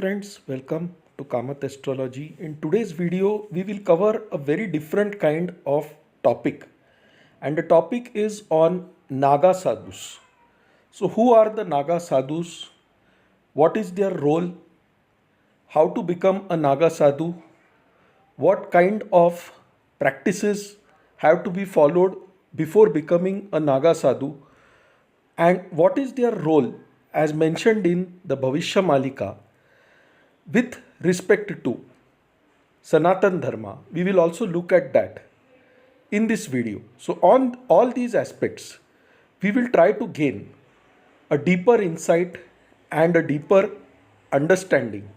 friends, welcome to Kamath Astrology. In today's video, we will cover a very different kind of topic, and the topic is on Naga Sadhus. So, who are the Naga Sadhus? What is their role? How to become a Naga Sadhu? What kind of practices have to be followed before becoming a Naga Sadhu? And what is their role as mentioned in the Bhavishya Malika with respect to Sanatan Dharma? We will also look at that in this video. So, on all these aspects, we will try to gain a deeper insight and a deeper understanding.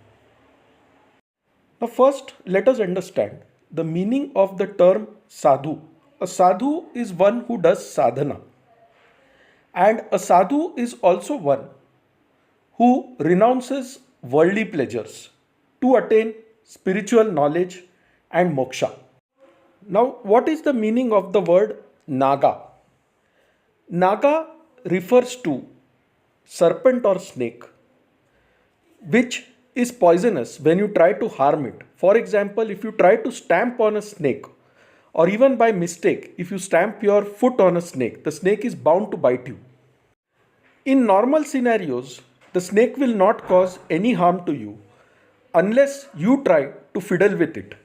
Now, first, let us understand the meaning of the term sadhu. A sadhu is one who does sadhana, and a sadhu is also one who renounces worldly pleasures to attain spiritual knowledge and moksha. Now, what is the meaning of the word Naga? Naga refers to serpent or snake, which is poisonous when you try to harm it. For example, if you try to stamp on a snake, or even by mistake, if you stamp your foot on a snake, the snake is bound to bite you. In normal scenarios, the snake will not cause any harm to you unless you try to fiddle with it.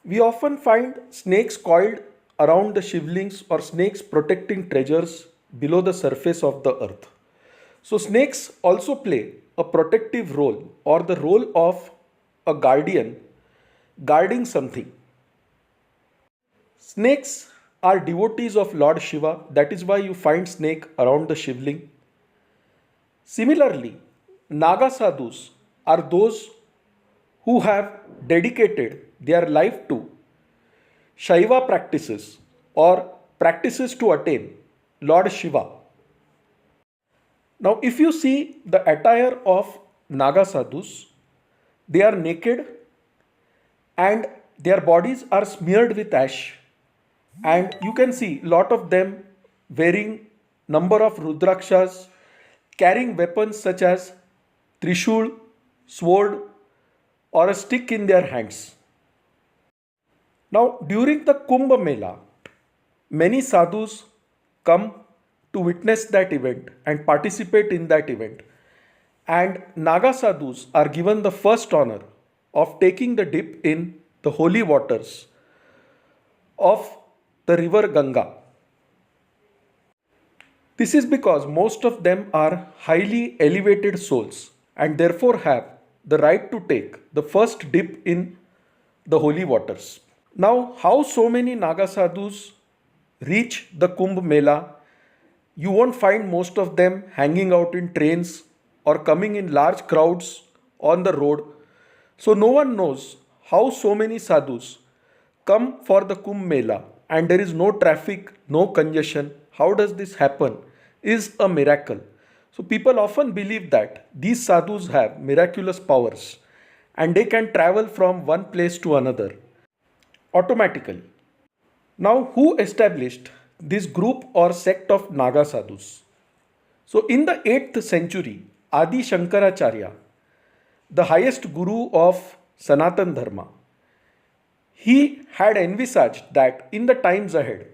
We often find snakes coiled around the shivlings or snakes protecting treasures below the surface of the earth. So, snakes also play a protective role or the role of a guardian guarding something. Snakes are devotees of Lord Shiva, that is why you find snake around the shivling. Similarly, Naga Sadhus are those who have dedicated their life to Shaiva practices or practices to attain Lord Shiva. Now, if you see the attire of Naga Sadhus, they are naked and their bodies are smeared with ash, and you can see lot of them wearing number of rudrakshas, carrying weapons such as trishul, sword, or a stick in their hands. Now, during the Kumbh Mela, many sadhus come to witness that event and participate in that event. And Naga sadhus are given the first honor of taking the dip in the holy waters of the river Ganga. This is because most of them are highly elevated souls and therefore have the right to take the first dip in the holy waters. Now, how so many Naga sadhus reach the Kumbh Mela? You won't find most of them hanging out in trains or coming in large crowds on the road. So, no one knows how so many sadhus come for the Kumbh Mela and there is no traffic, no congestion. How does this happen? Is a miracle. So, people often believe that these sadhus have miraculous powers and they can travel from one place to another automatically. Now, who established this group or sect of Naga sadhus? So, in the 8th century, Adi Shankaracharya, the highest guru of Sanatan Dharma, he had envisaged that in the times ahead,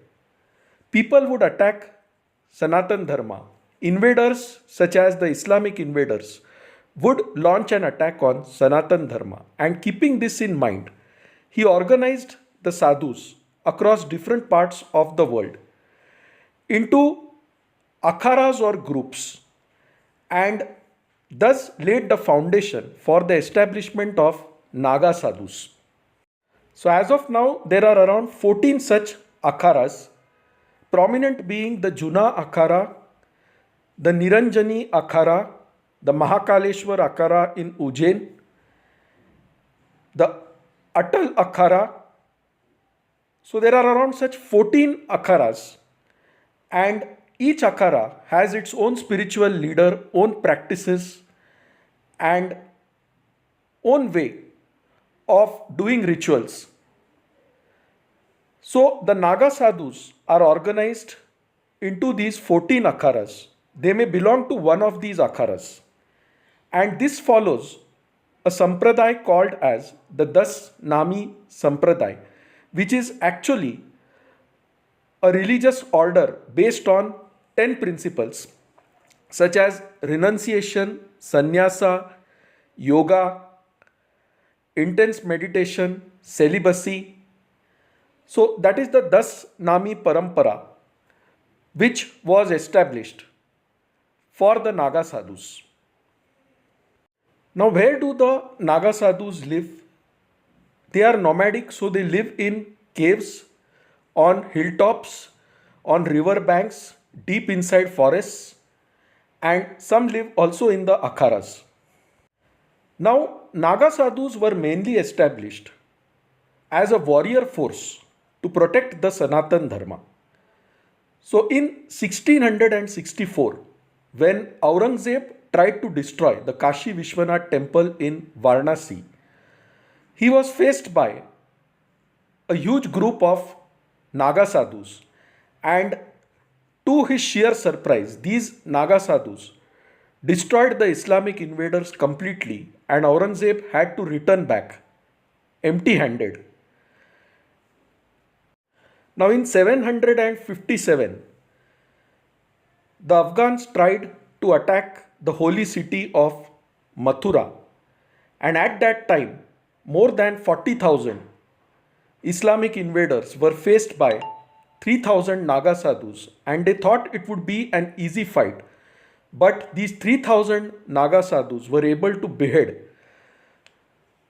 people would attack Sanatan Dharma. Invaders, such as the Islamic invaders, would launch an attack on Sanatan Dharma. And keeping this in mind, he organized the sadhus across different parts of the world into akharas or groups, and thus laid the foundation for the establishment of Naga sadhus. So, as of now, there are around 14 such akharas, prominent being the Juna Akhara, the Niranjani Akhara, the Mahakaleshwar Akhara in Ujjain, the Atal Akhara. So, there are around such 14 akharas, and each akhara has its own spiritual leader, own practices, and own way of doing rituals. So, the Naga sadhus are organized into these 14 akharas. They may belong to one of these akharas, and this follows a sampradaya called as the Das Nami Sampradaya, which is actually a religious order based on 10 principles such as renunciation, sannyasa, yoga, intense meditation, celibacy. So, that is the Das Nami Parampara, which was established for the Naga sadhus. Now, where do the Naga sadhus live? They are nomadic, so they live in caves, on hilltops, on river banks, deep inside forests, and some live also in the akharas. Now, Naga sadhus were mainly established as a warrior force to protect the Sanatan Dharma. So, in 1664, when Aurangzeb tried to destroy the Kashi Vishwanath temple in Varanasi, he was faced by a huge group of Naga sadhus, and to his sheer surprise, these Naga sadhus destroyed the Islamic invaders completely, and Aurangzeb had to return back empty handed. Now, in 757, the Afghans tried to attack the holy city of Mathura, and at that time, more than 40,000 Islamic invaders were faced by 3,000 Naga sadhus, and they thought it would be an easy fight. But these 3,000 Naga sadhus were able to behead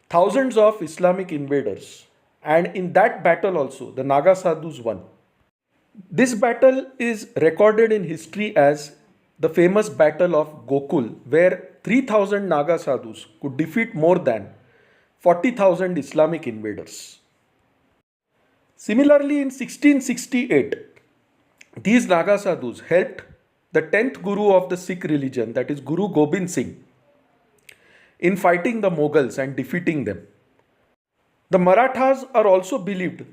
thousands of Islamic invaders, and in that battle also the Naga sadhus won. This battle is recorded in history as the famous Battle of Gokul, where 3,000 Naga sadhus could defeat more than 40,000 Islamic invaders. Similarly, in 1668, these Naga sadhus helped the 10th Guru of the Sikh religion, that is Guru Gobind Singh, in fighting the Mughals and defeating them. The Marathas are also believed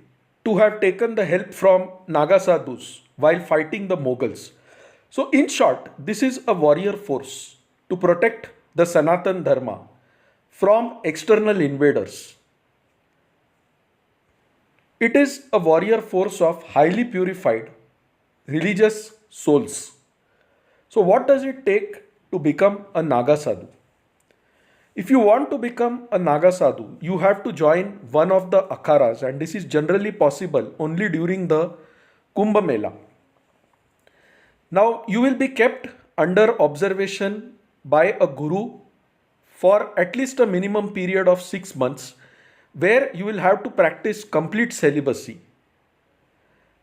to have taken the help from Naga sadhus while fighting the Mughals. So, in short, this is a warrior force to protect the Sanatan Dharma from external invaders. It is a warrior force of highly purified religious souls. So, what does it take to become a Naga sadhu? If you want to become a Naga sadhu, you have to join one of the akharas, and this is generally possible only during the Kumbh Mela. Now, you will be kept under observation by a guru for at least a minimum period of 6 months, where you will have to practice complete celibacy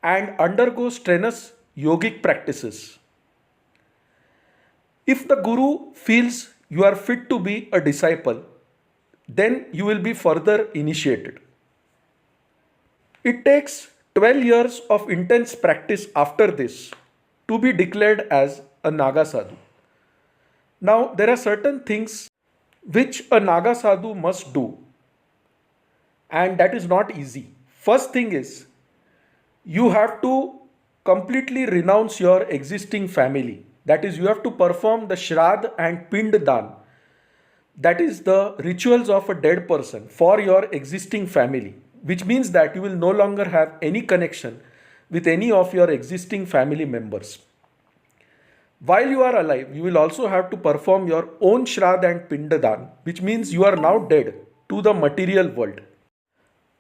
and undergo strenuous yogic practices. If the guru feels you are fit to be a disciple, then you will be further initiated. It takes 12 years of intense practice after this to be declared as a Naga sadhu. Now, there are certain things which a Naga sadhu must do, and that is not easy. First thing is, you have to completely renounce your existing family. That is, you have to perform the Shraddh and Pind Dan. That is the rituals of a dead person for your existing family, which means that you will no longer have any connection with any of your existing family members. While you are alive, you will also have to perform your own Shraddh and Pindadan, which means you are now dead to the material world.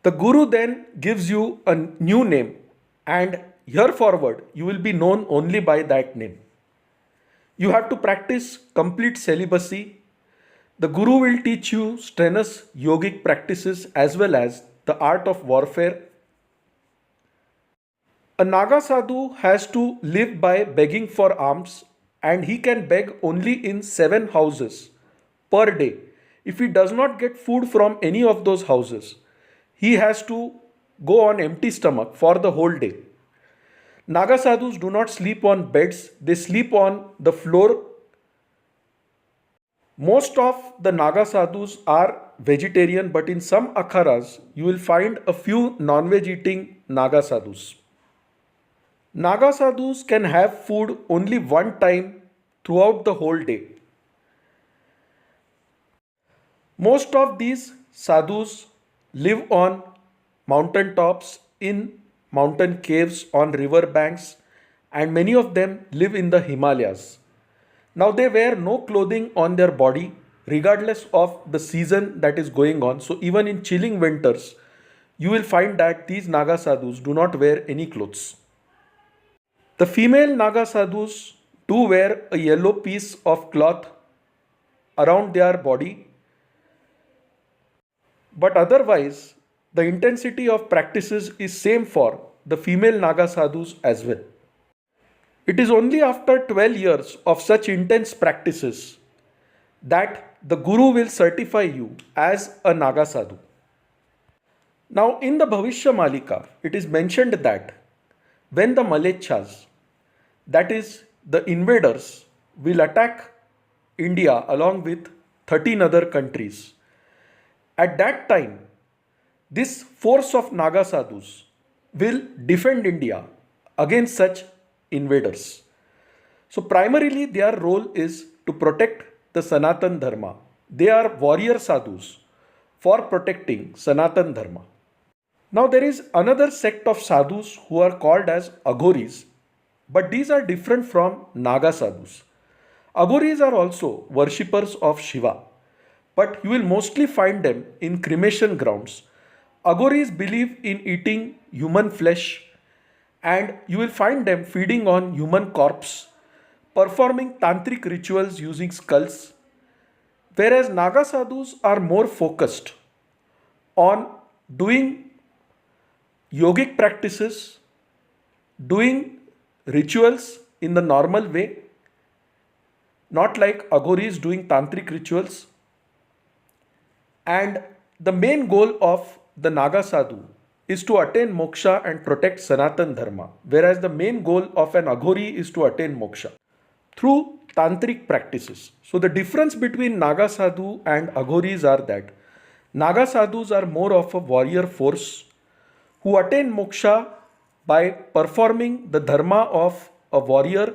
The Guru then gives you a new name, and here forward you will be known only by that name. You have to practice complete celibacy. The Guru will teach you strenuous yogic practices as well as the art of warfare. A Naga sadhu has to live by begging for alms, and he can beg only in 7 houses per day. If he does not get food from any of those houses, he has to go on empty stomach for the whole day. Naga sadhus do not sleep on beds, they sleep on the floor. Most of the Naga sadhus are vegetarian, but in some akharas you will find a few non-veg eating Naga sadhus. Naga sadhus can have food only one time throughout the whole day. Most of these sadhus live on mountain tops, in mountain caves, on river banks, and many of them live in the Himalayas. Now they wear no clothing on their body regardless of the season that is going on. So even in chilling winters, you will find that these Naga sadhus do not wear any clothes. The female Naga sadhus do wear a yellow piece of cloth around their body, but otherwise the intensity of practices is same for the female Naga sadhus as well. It is only after 12 years of such intense practices that the Guru will certify you as a Naga sadhu. Now, in the Bhavishya Malika, it is mentioned that when the Malechhas, that is, the invaders, will attack India along with 13 other countries, at that time, this force of Naga sadhus will defend India against such invaders. So, primarily, their role is to protect the Sanatan Dharma. They are warrior sadhus for protecting Sanatan Dharma. Now, there is another sect of sadhus who are called as Aghoris, but these are different from Naga sadhus. Aghoris are also worshippers of Shiva, but you will mostly find them in cremation grounds. Aghoris believe in eating human flesh, and you will find them feeding on human corpse, performing tantric rituals using skulls, whereas Naga sadhus are more focused on doing yogic practices, doing rituals in the normal way, not like Aghoris doing tantric rituals. And the main goal of the Naga sadhu is to attain moksha and protect Sanatan Dharma, whereas the main goal of an Aghori is to attain moksha through tantric practices. So the difference between Naga sadhu and Aghoris are that Naga sadhus are more of a warrior force who attain moksha by performing the dharma of a warrior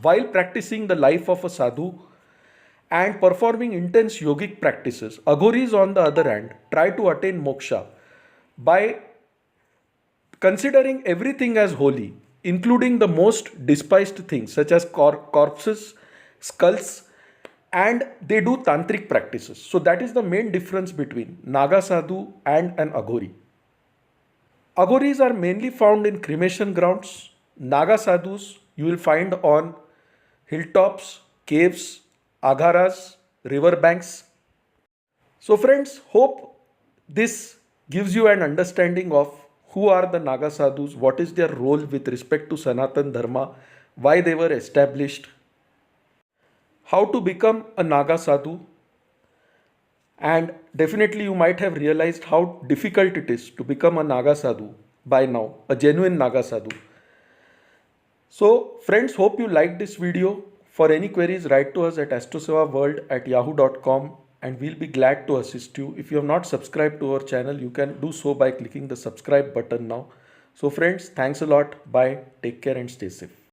while practicing the life of a sadhu and performing intense yogic practices. Aghoris, on the other hand, try to attain moksha by considering everything as holy, including the most despised things such as corpses, skulls, and they do tantric practices. So that is the main difference between Naga sadhu and an Aghori. Aghoris are mainly found in cremation grounds. Naga sadhus you will find on hilltops, caves, agharas, river banks. So friends, hope this gives you an understanding of who are the Naga sadhus, what is their role with respect to Sanatan Dharma, why they were established, how to become a Naga sadhu, and definitely you might have realized how difficult it is to become a Naga sadhu by now, a genuine Naga sadhu. So friends, hope you liked this video. For any queries, write to us at astrosevaworld@yahoo.com and we'll be glad to assist you. If you have not subscribed to our channel, you can do so by clicking the subscribe button now. So friends, thanks a lot. Bye. Take care and stay safe.